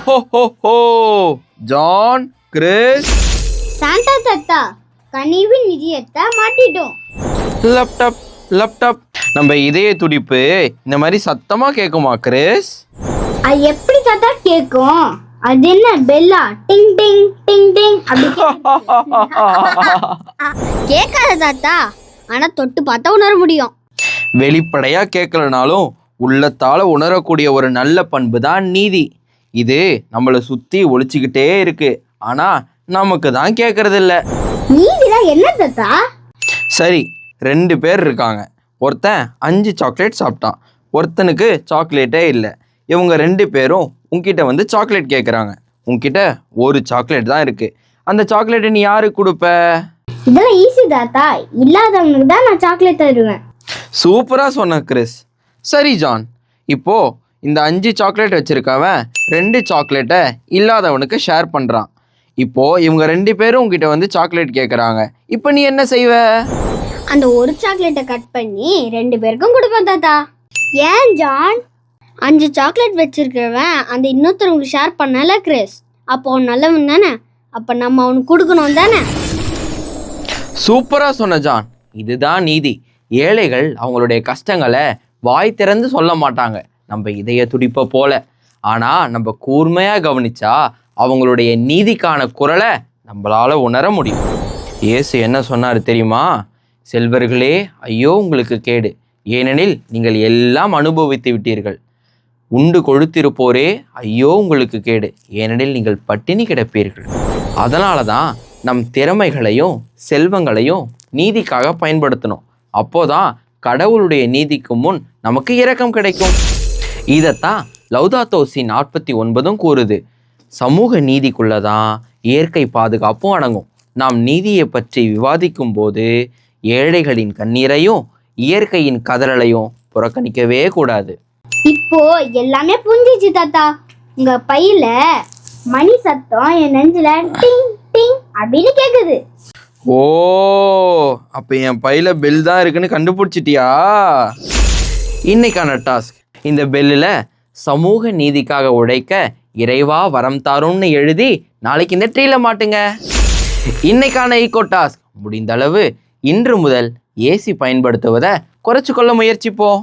ஹோ John, Chris. Santa தாத்தா கனிவு நிதியத்தை மாட்டிட்டோம். Laptop laptop. நம்ம இதய துடிப்பு இந்த மாதிரி சத்தமா கேட்குமா கிறிஸ்? அது எப்படி தாத்தா கேட்கும்? அது என்ன பெல்லா? டிங் டிங் டிங் டிங் அப்படி கேட்காத தாத்தா. ஆனா தொட்டு பார்த்தா உணர முடியும். வெளிப்படையா கேட்கலனாலும் உள்ளத்தால உணரக்கூடிய ஒரு நல்ல பண்பு தான் நீதி. இது நம்மளை சுத்தி ஒழிச்சுக்கிட்டே இருக்கு, ஆனா நமக்கு தான் கேட்கறது இல்ல. நீதிதான் என்ன தாத்தா? சரி, 2 பேர் இருக்காங்க. ஒருத்தன் 5 சாக்லேட் சாப்பிட்டான், ஒருத்தனுக்கு சாக்லேட்டே இல்லை. இவங்க 2 பேரும் உன்கிட்ட வந்து சாக்லேட் கேட்குறாங்க. உன்கிட்ட ஒரு சாக்லேட் தான் இருக்கு. அந்த சாக்லேட்டை நீ யாருக்கு கொடுப்ப? இதெல்லாம் ஈஸி தாத்தா. இல்லாதவனுக்கு தான் நான் சாக்லேட் தருவேன். சூப்பரா சொன்ன கிறிஸ். சரி ஜான், இப்போ இந்த 5 சாக்லேட் வச்சிருக்கவன் 2 சாக்லேட்டை இல்லாதவனுக்கு ஷேர் பண்றான். இப்போ இவங்க 2 பேரும் உங்ககிட்ட வந்து சாக்லேட் கேட்குறாங்க. இப்போ நீ என்ன செய்வ? அந்த ஒரு சாக்லேட்டை கட் பண்ணி 2 பேருக்கும் கொடுப்பேன் தாத்தா. ஏன் ஜான்? 5 சாக்லேட் வச்சிருக்கிறவன் அந்த இன்னொருத்தவங்களுக்கு ஷேர் பண்ணல கிறிஸ். அப்போ அவன் நல்லவன் தானே. அப்போ நம்ம அவனுக்கு கொடுக்கணும் தானே. சூப்பரா சொன்ன ஜான். இதுதான் நீதி. ஏழைகள் அவங்களுடைய கஷ்டங்களை வாய் திறந்து சொல்ல மாட்டாங்க, நம்ம இதய துடிப்பை போல. ஆனா நம்ம கூர்மையா கவனிச்சா அவங்களுடைய நீதிக்கான குரலை நம்மளால உணர முடியும். இயேசு என்ன சொன்னாரு தெரியுமா? செல்வர்களே ஐயோ உங்களுக்கு கேடு, ஏனெனில் நீங்கள் எல்லாம் அனுபவித்து விட்டீர்கள். உண்டு கொழுத்திருப்போரே ஐயோ உங்களுக்கு கேடு, ஏனெனில் நீங்கள் பட்டினி கிடப்பீர்கள். அதனால தான் நம் திறமைகளையும் செல்வங்களையும் நீதிக்காக பயன்படுத்தணும். அப்போதான் கடவுளுடைய நீதிக்கு முன் நமக்கு இரக்கம் கிடைக்கும். இதைத்தான் லௌதாத்தோ சி 49 கூறுது. சமூக நீதிக்குள்ளதான் இயற்கை பாதுகாப்பும் அடங்கும். நாம் நீதியை பற்றி விவாதிக்கும் போது ஏழைகளின் கண்ணீரையும் இயற்கையின் கதறலையும் புறக்கணிக்கவே கூடாது. இப்போ எல்லாமே புரிஞ்சிச்சு தாத்தா. உங்க பையில மணி சத்தம் என் நெஞ்சில டிங் டிங் அப்படின்னு கேக்குது. ஓ, அப்ப என் பையில பெல் தான் இருக்குன்னு கண்டுபிடிச்சிட்டியா? இன்னைக்கான டாஸ்க், இந்த பெல்லில் சமூக நீதிக்காக உழைக்க இறைவா வரம் தாரும்னு எழுதி நாளைக்கு இந்த ட்ரீல மாட்டுங்க. இன்னைக்கான ஈகோ டாஸ்க், முடிந்த அளவு இன்று முதல் ஏசி பயன்படுத்துவதை குறைச்சு கொள்ள முயற்சிப்போம்.